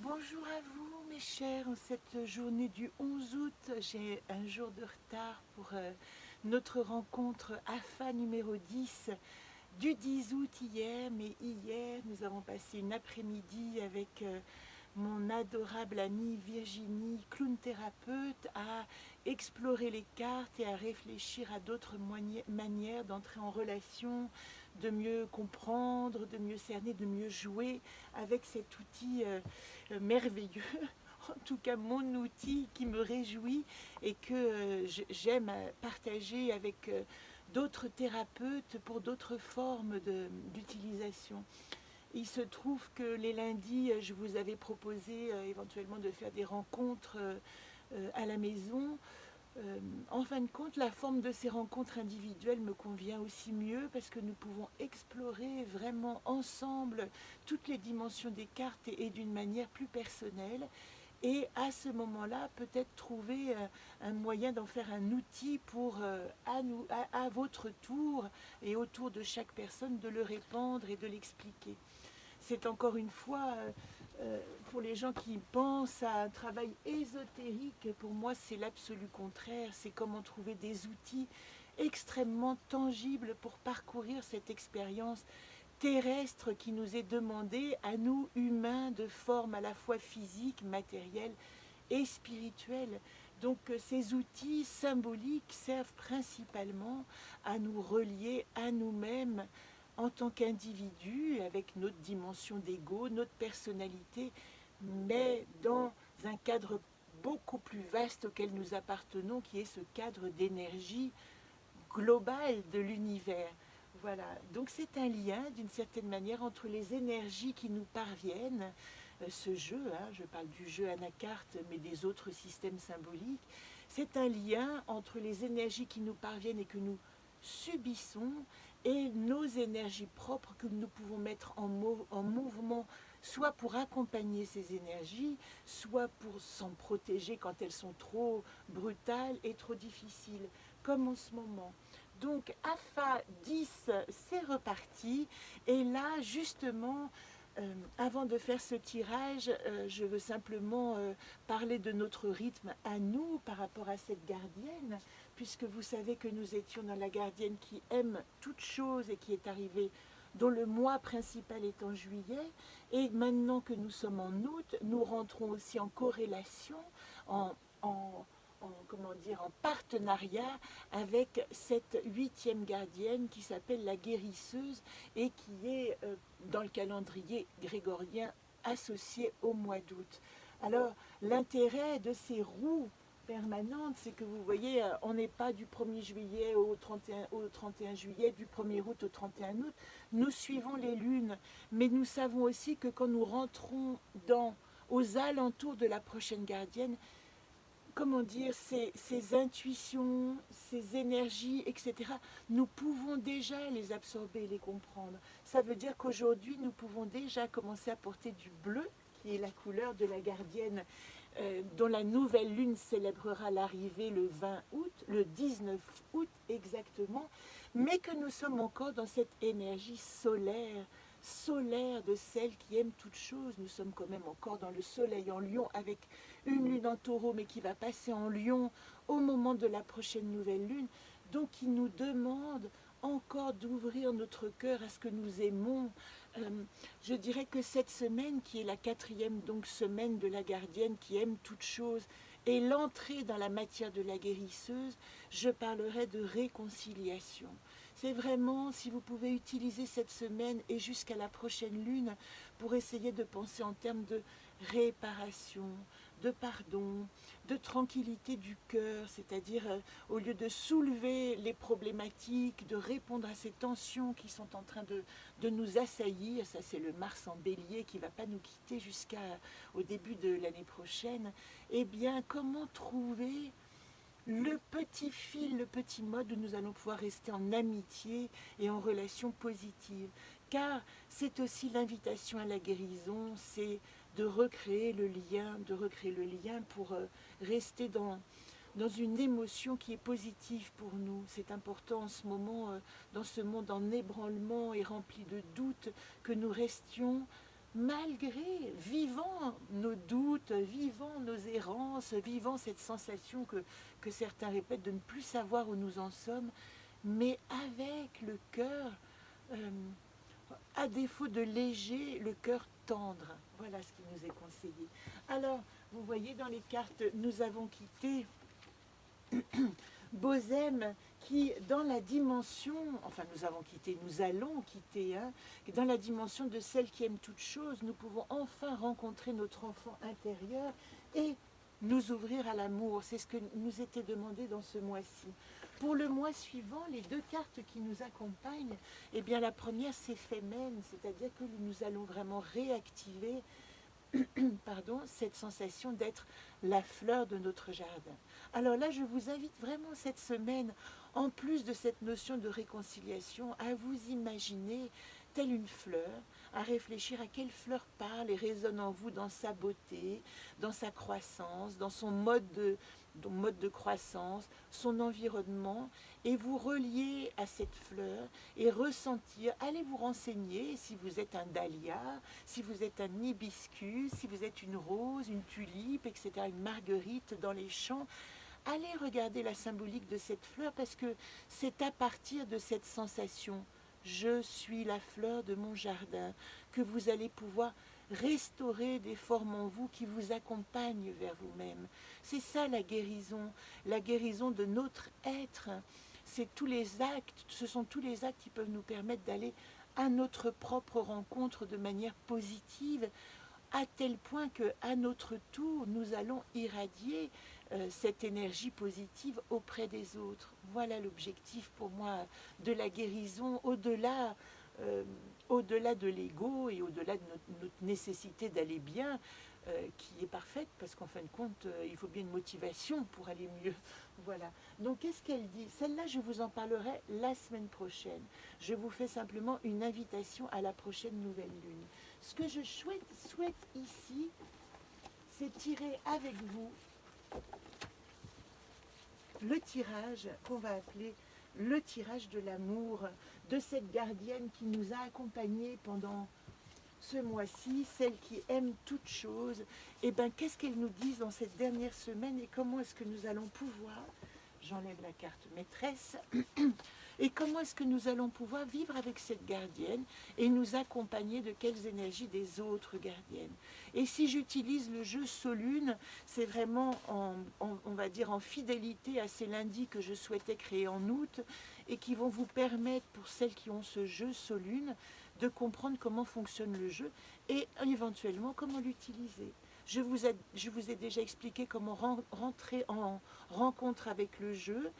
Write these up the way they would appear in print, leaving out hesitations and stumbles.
Bonjour à vous mes chers, en cette journée du 11 août, j'ai un jour de retard pour notre rencontre AFA numéro 10 du 10 août hier, mais hier nous avons passé une après-midi avec mon adorable amie Virginie, clown thérapeute, à explorer les cartes et à réfléchir à d'autres manières d'entrer en relation, de mieux comprendre, de mieux cerner, de mieux jouer avec cet outil merveilleux. En tout cas, mon outil qui me réjouit et que j'aime partager avec d'autres thérapeutes pour d'autres formes d'utilisation. Il se trouve que les lundis, je vous avais proposé éventuellement de faire des rencontres à la maison. En fin de compte, la forme de ces rencontres individuelles me convient aussi mieux parce que nous pouvons explorer vraiment ensemble toutes les dimensions des cartes et d'une manière plus personnelle. Et à ce moment-là, peut-être trouver un moyen d'en faire un outil pour, à votre tour et autour de chaque personne, de le répandre et de l'expliquer. C'est encore une fois, pour les gens qui pensent à un travail ésotérique, pour moi c'est l'absolu contraire. C'est comment trouver des outils extrêmement tangibles pour parcourir cette expérience terrestre qui nous est demandée, à nous humains, de forme à la fois physique, matérielle et spirituelle. Donc ces outils symboliques servent principalement à nous relier à nous-mêmes en tant qu'individus, avec notre dimension d'ego, notre personnalité, mais dans un cadre beaucoup plus vaste auquel nous appartenons, qui est ce cadre d'énergie globale de l'univers. Voilà, donc c'est un lien d'une certaine manière entre les énergies qui nous parviennent, ce jeu, hein, je parle du jeu Anacarte, mais des autres systèmes symboliques, c'est un lien entre les énergies qui nous parviennent et que nous subissons et nos énergies propres que nous pouvons mettre en mouvement, soit pour accompagner ces énergies, soit pour s'en protéger quand elles sont trop brutales et trop difficiles, comme en ce moment. Donc AFA 10, c'est reparti. Et là, justement, avant de faire ce tirage, je veux simplement parler de notre rythme à nous par rapport à cette gardienne, puisque vous savez que nous étions dans la gardienne qui aime toute chose et qui est arrivée, dont le mois principal est en juillet. Et maintenant que nous sommes en août, nous rentrons aussi en corrélation, en, en comment dire, en partenariat avec cette huitième gardienne qui s'appelle la guérisseuse et qui est dans le calendrier grégorien associée au mois d'août. Alors l'intérêt de ces roues permanentes, c'est que vous voyez, on n'est pas du 1er juillet au 31 juillet, du 1er août au 31 août, nous suivons les lunes, mais nous savons aussi que quand nous rentrons aux alentours de la prochaine gardienne, comment dire, ces intuitions, ces énergies, etc., nous pouvons déjà les absorber et les comprendre. Ça veut dire qu'aujourd'hui, nous pouvons déjà commencer à porter du bleu, qui est la couleur de la gardienne, dont la nouvelle lune célébrera l'arrivée le 20 août, le 19 août exactement, mais que nous sommes encore dans cette énergie solaire de celle qui aime toute chose. Nous sommes quand même encore dans le soleil en lion avec une lune en taureau, mais qui va passer en lion au moment de la prochaine nouvelle lune. Donc il nous demande encore d'ouvrir notre cœur à ce que nous aimons. Je dirais que cette semaine, qui est la quatrième donc semaine de la gardienne qui aime toute chose, et l'entrée dans la matière de la guérisseuse, je parlerai de réconciliation. C'est vraiment, si vous pouvez utiliser cette semaine et jusqu'à la prochaine lune pour essayer de penser en termes de réparation, de pardon, de tranquillité du cœur, c'est-à-dire au lieu de soulever les problématiques, de répondre à ces tensions qui sont en train de nous assaillir, ça c'est le Mars en bélier qui ne va pas nous quitter jusqu'au début de l'année prochaine, eh bien comment trouver le petit fil, le petit mode où nous allons pouvoir rester en amitié et en relation positive. Car c'est aussi l'invitation à la guérison, c'est de recréer le lien pour rester dans une émotion qui est positive pour nous. C'est important en ce moment, dans ce monde en ébranlement et rempli de doutes, que nous restions malgré, vivant nos doutes, vivant nos errances, vivant cette sensation que certains répètent de ne plus savoir où nous en sommes, mais avec le cœur, euh, à défaut de léger, le cœur tendre. Voilà ce qui nous est conseillé. Alors, vous voyez dans les cartes, nous avons quitté Bozem qui, dans la dimension, enfin nous avons quitté, nous allons quitter, hein, dans la dimension de celle qui aime toute chose, nous pouvons enfin rencontrer notre enfant intérieur et nous ouvrir à l'amour. C'est ce que nous était demandé dans ce mois-ci. Pour le mois suivant, les deux cartes qui nous accompagnent, eh bien la première c'est Femen, c'est-à-dire que nous allons vraiment réactiver pardon, cette sensation d'être la fleur de notre jardin. Alors là, je vous invite vraiment cette semaine, en plus de cette notion de réconciliation, à vous imaginer telle une fleur, à réfléchir à quelle fleur parle et résonne en vous dans sa beauté, dans sa croissance, dans son mode de croissance, son environnement, et vous relier à cette fleur et ressentir, allez vous renseigner si vous êtes un dahlia, si vous êtes un hibiscus, si vous êtes une rose, une tulipe, etc., une marguerite dans les champs. Allez regarder la symbolique de cette fleur parce que c'est à partir de cette sensation je suis la fleur de mon jardin que vous allez pouvoir restaurer des formes en vous qui vous accompagnent vers vous-même. C'est ça la guérison de notre être. C'est tous les actes, ce sont tous les actes qui peuvent nous permettre d'aller à notre propre rencontre de manière positive, à tel point qu'à notre tour, nous allons irradier cette énergie positive auprès des autres. Voilà l'objectif pour moi de la guérison, au-delà de l'ego et au-delà de notre nécessité d'aller bien, qui est parfaite, parce qu'en fin de compte, il faut bien une motivation pour aller mieux. Voilà. Donc, qu'est-ce qu'elle dit? Celle-là, je vous en parlerai la semaine prochaine. Je vous fais simplement une invitation à la prochaine nouvelle lune. Ce que je souhaite ici, c'est tirer avec vous le tirage qu'on va appeler le tirage de l'amour, de cette gardienne qui nous a accompagnés pendant ce mois-ci, celle qui aime toute chose. Et bien, qu'est-ce qu'elle nous dit dans cette dernière semaine et comment est-ce que nous allons pouvoir, j'enlève la carte maîtresse, et comment est-ce que nous allons pouvoir vivre avec cette gardienne et nous accompagner de quelles énergies des autres gardiennes. Et si j'utilise le jeu Solune, c'est vraiment on va dire en fidélité à ces lundis que je souhaitais créer en août et qui vont vous permettre, pour celles qui ont ce jeu Solune, de comprendre comment fonctionne le jeu et éventuellement comment l'utiliser. Je vous ai déjà expliqué comment rentrer en rencontre avec le jeu,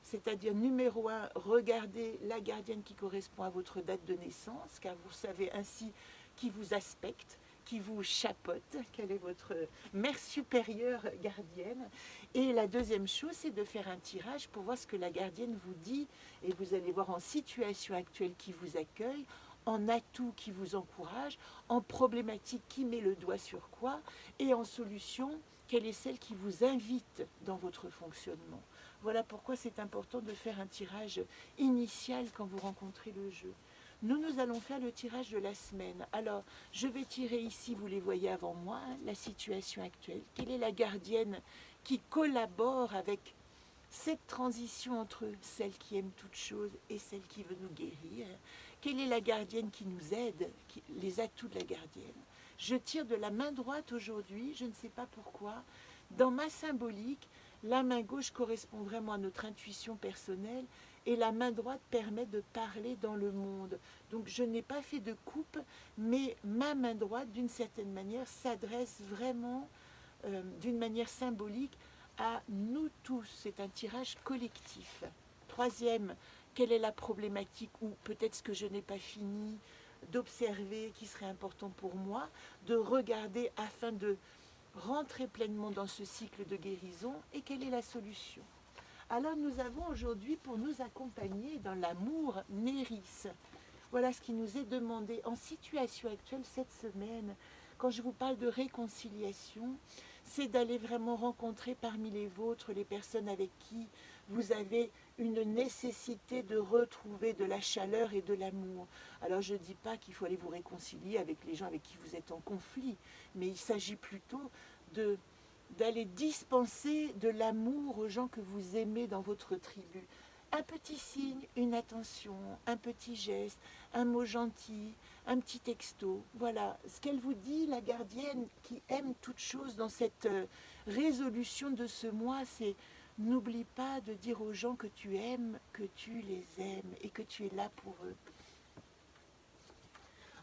c'est-à-dire numéro 1, regardez la gardienne qui correspond à votre date de naissance, car vous savez ainsi qui vous aspecte, qui vous chapeaute, quelle est votre mère supérieure gardienne. Et la deuxième chose, c'est de faire un tirage pour voir ce que la gardienne vous dit, et vous allez voir en situation actuelle qui vous accueille, en atout qui vous encourage, en problématique qui met le doigt sur quoi, et en solution, quelle est celle qui vous invite dans votre fonctionnement. Voilà pourquoi c'est important de faire un tirage initial quand vous rencontrez le jeu. Nous allons faire le tirage de la semaine. Alors, je vais tirer ici, vous les voyez avant moi, hein, la situation actuelle. Quelle est la gardienne qui collabore avec cette transition entre celle qui aime toute chose et celle qui veut nous guérir? Quelle est la gardienne qui nous aide, les atouts de la gardienne? Je tire de la main droite aujourd'hui, je ne sais pas pourquoi. Dans ma symbolique, la main gauche correspond vraiment à notre intuition personnelle et la main droite permet de parler dans le monde. Donc je n'ai pas fait de coupe, mais ma main droite, d'une certaine manière, s'adresse vraiment d'une manière symbolique à nous tous. C'est un tirage collectif. Troisième, quelle est la problématique ou peut-être ce que je n'ai pas fini d'observer qui serait important pour moi, de regarder afin de rentrer pleinement dans ce cycle de guérison et quelle est la solution. Alors nous avons aujourd'hui pour nous accompagner dans l'amour Néris. Voilà ce qui nous est demandé en situation actuelle cette semaine. Quand je vous parle de réconciliation, c'est d'aller vraiment rencontrer parmi les vôtres les personnes avec qui vous avez une nécessité de retrouver de la chaleur et de l'amour. Alors je ne dis pas qu'il faut aller vous réconcilier avec les gens avec qui vous êtes en conflit, mais il s'agit plutôt de d'aller dispenser de l'amour aux gens que vous aimez dans votre tribu. Un petit signe, une attention, un petit geste, un mot gentil, un petit texto. Voilà ce qu'elle vous dit, la gardienne qui aime toute chose dans cette résolution de ce mois, c'est n'oublie pas de dire aux gens que tu aimes, que tu les aimes et que tu es là pour eux.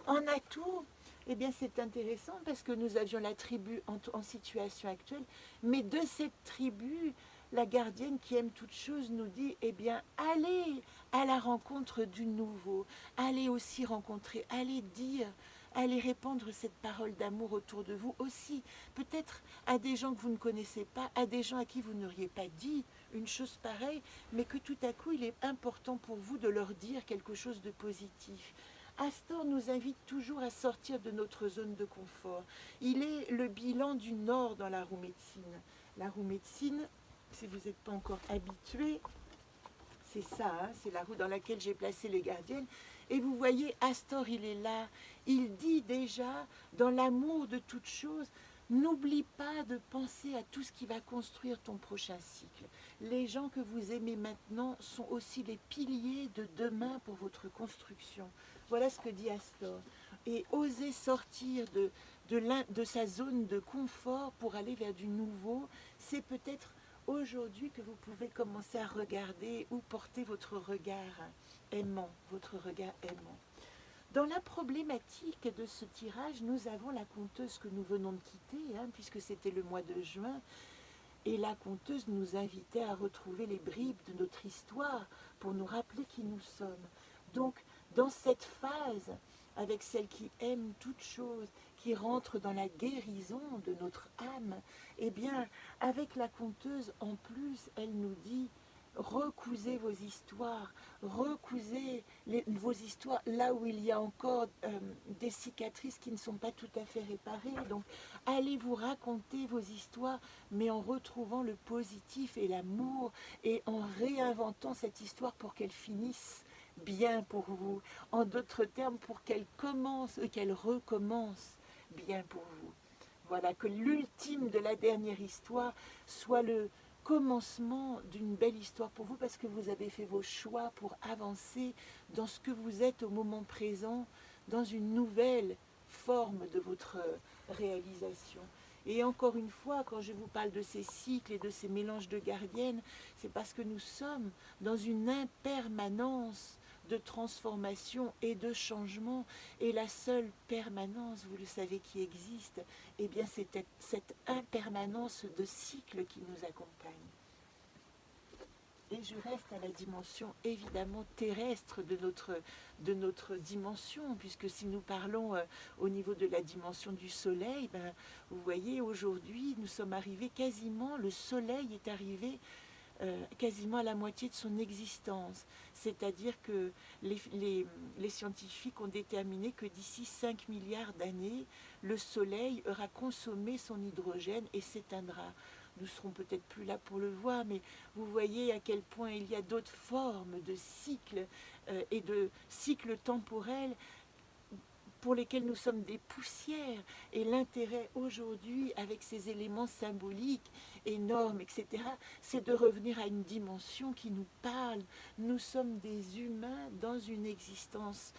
En atout, eh bien c'est intéressant parce que nous avions la tribu en situation actuelle, mais de cette tribu, la gardienne qui aime toute chose nous dit, eh bien allez à la rencontre du nouveau, allez aussi rencontrer, allez dire, allez répandre cette parole d'amour autour de vous aussi, peut-être à des gens que vous ne connaissez pas, à des gens à qui vous n'auriez pas dit une chose pareille, mais que tout à coup il est important pour vous de leur dire quelque chose de positif. Astor nous invite toujours à sortir de notre zone de confort. Il est le bilan du Nord dans la roue médecine. La roue médecine, si vous n'êtes pas encore habitué, c'est ça, hein, c'est la roue dans laquelle j'ai placé les gardiennes. Et vous voyez, Astor, il est là. Il dit déjà, dans l'amour de toute chose, n'oublie pas de penser à tout ce qui va construire ton prochain cycle. Les gens que vous aimez maintenant sont aussi les piliers de demain pour votre construction. Voilà ce que dit Astor. Et oser sortir de sa zone de confort pour aller vers du nouveau, c'est peut-être aujourd'hui que vous pouvez commencer à regarder ou porter votre regard aimant, votre regard aimant. Dans la problématique de ce tirage, nous avons la conteuse que nous venons de quitter, hein, puisque c'était le mois de juin, et la conteuse nous invitait à retrouver les bribes de notre histoire pour nous rappeler qui nous sommes. Donc, dans cette phase, avec celle qui aime toute chose, qui rentre dans la guérison de notre âme, eh bien, avec la conteuse, en plus, elle nous dit recousez vos histoires, recousez vos histoires là où il y a encore des cicatrices qui ne sont pas tout à fait réparées. Donc, allez vous raconter vos histoires, mais en retrouvant le positif et l'amour et en réinventant cette histoire pour qu'elle finisse bien pour vous. En d'autres termes, pour qu'elle commence et qu'elle recommence bien pour vous. Voilà, que l'ultime de la dernière histoire soit le commencement d'une belle histoire pour vous parce que vous avez fait vos choix pour avancer dans ce que vous êtes au moment présent, dans une nouvelle forme de votre réalisation. Et encore une fois, quand je vous parle de ces cycles et de ces mélanges de gardiennes, c'est parce que nous sommes dans une impermanence de transformation et de changement. Et la seule permanence, vous le savez, qui existe, eh bien c'est cette impermanence de cycle qui nous accompagne. Et je reste à la dimension évidemment terrestre de notre dimension, puisque si nous parlons au niveau de la dimension du soleil, ben, vous voyez, aujourd'hui, nous sommes arrivés quasiment, le soleil est arrivé quasiment à la moitié de son existence. C'est-à-dire que les scientifiques ont déterminé que d'ici 5 milliards d'années, le Soleil aura consommé son hydrogène et s'éteindra. Nous ne serons peut-être plus là pour le voir, mais vous voyez à quel point il y a d'autres formes de cycles et de cycles temporels pour lesquels nous sommes des poussières. Et l'intérêt aujourd'hui, avec ces éléments symboliques, énormes, etc., c'est de revenir à une dimension qui nous parle. Nous sommes des humains dans une existence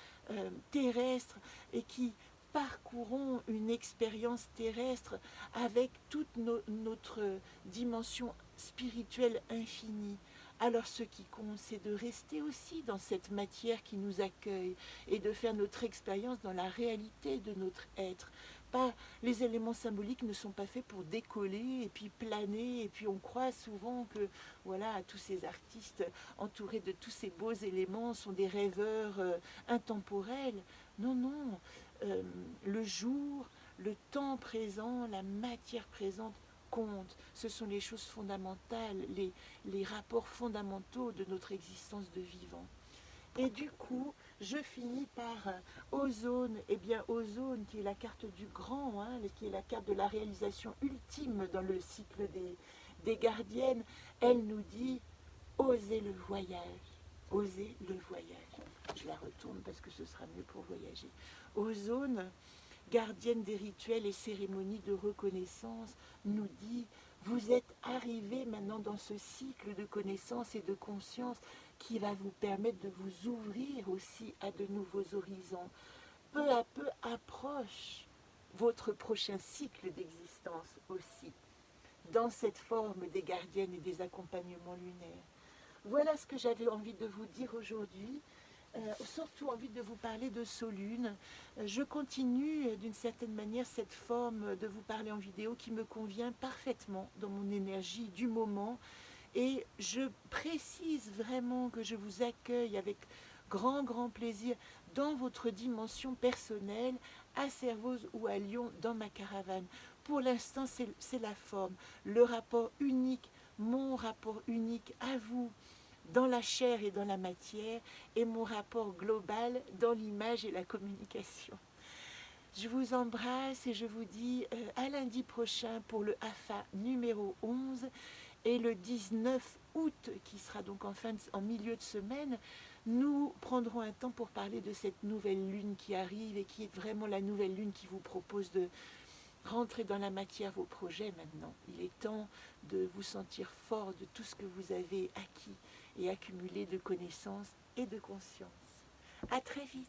terrestre et qui parcourons une expérience terrestre avec toute notre dimension spirituelle infinie. Alors ce qui compte, c'est de rester aussi dans cette matière qui nous accueille et de faire notre expérience dans la réalité de notre être. Pas, les éléments symboliques ne sont pas faits pour décoller et puis planer, et puis on croit souvent que voilà, tous ces artistes entourés de tous ces beaux éléments sont des rêveurs intemporels. Non, non, le jour, le temps présent, la matière présente compte. Ce sont les choses fondamentales, les rapports fondamentaux de notre existence de vivant. Et du coup, je finis par Ozone. Eh bien, Ozone, qui est la carte du grand, hein, qui est la carte de la réalisation ultime dans le cycle des gardiennes, elle nous dit osez le voyage, osez le voyage. Je la retourne parce que ce sera mieux pour voyager. Ozone, gardienne des rituels et cérémonies de reconnaissance, nous dit: vous êtes arrivé maintenant dans ce cycle de connaissance et de conscience qui va vous permettre de vous ouvrir aussi à de nouveaux horizons. Peu à peu approche votre prochain cycle d'existence aussi, dans cette forme des gardiennes et des accompagnements lunaires. Voilà ce que j'avais envie de vous dire aujourd'hui. Surtout envie de vous parler de Solune. Je continue d'une certaine manière cette forme de vous parler en vidéo qui me convient parfaitement dans mon énergie du moment. Et je précise vraiment que je vous accueille avec grand plaisir dans votre dimension personnelle, à Servoz ou à Lyon, dans ma caravane. Pour l'instant, c'est la forme, le rapport unique, mon rapport unique à vous, dans la chair et dans la matière, et mon rapport global dans l'image et la communication. Je vous embrasse et je vous dis à lundi prochain pour le AFA numéro 11 et le 19 août, qui sera donc en milieu de semaine, nous prendrons un temps pour parler de cette nouvelle lune qui arrive et qui est vraiment la nouvelle lune qui vous propose de rentrer dans la matière vos projets maintenant. Il est temps de vous sentir fort de tout ce que vous avez acquis et accumulé de connaissances et de conscience. À très vite.